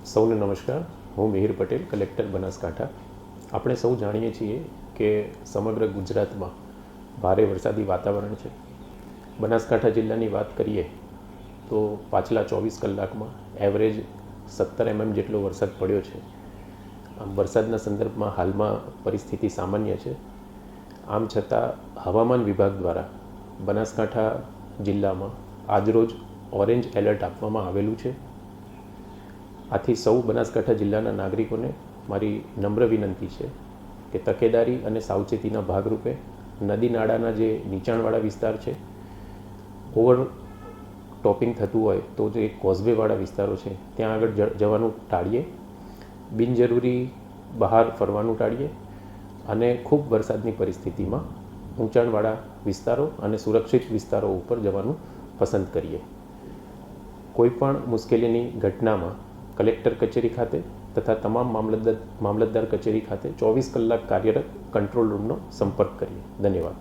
સૌને નમસ્કાર. હું મિહિર પટેલ, કલેક્ટર બનાસકાંઠા. આપણે સૌ જાણીએ છીએ કે સમગ્ર ગુજરાતમાં ભારે વરસાદી વાતાવરણ છે. બનાસકાંઠા જિલ્લાની વાત કરીએ તો પાછલા 24 કલાકમાં એવરેજ 17 mm જેટલો વરસાદ પડ્યો છે. આમ વરસાદના સંદર્ભમાં હાલમાં પરિસ્થિતિ સામાન્ય છે. આમ છતાં હવામાન વિભાગ દ્વારા બનાસકાંઠા જિલ્લામાં આજરોજ ઓરેન્જ એલર્ટ આપવામાં આવેલું છે. આથી સૌ બનાસકાંઠા જિલ્લાના નાગરિકોને મારી નમ્ર વિનંતી છે કે તકેદારી અને સાવચેતીના ભાગરૂપે નદી નાળાના જે નીચાણવાળા વિસ્તાર છે, ઓવર ટોપિંગ થતું હોય તો જે કોઝવેવાળા વિસ્તારો છે ત્યાં આગળ જવાનું ટાળીએ. બિનજરૂરી બહાર ફરવાનું ટાળીએ અને ખૂબ વરસાદની પરિસ્થિતિમાં ઊંચાણવાળા વિસ્તારો અને સુરક્ષિત વિસ્તારો ઉપર જવાનું પસંદ કરીએ. કોઈપણ મુશ્કેલીની ઘટનામાં કલેક્ટર કચેરી ખાતે તથા તમામ મામલતદાર કચેરી ખાતે 24 કલાક કાર્યરત કંટ્રોલ રૂમનો સંપર્ક કરીએ. ધન્યવાદ.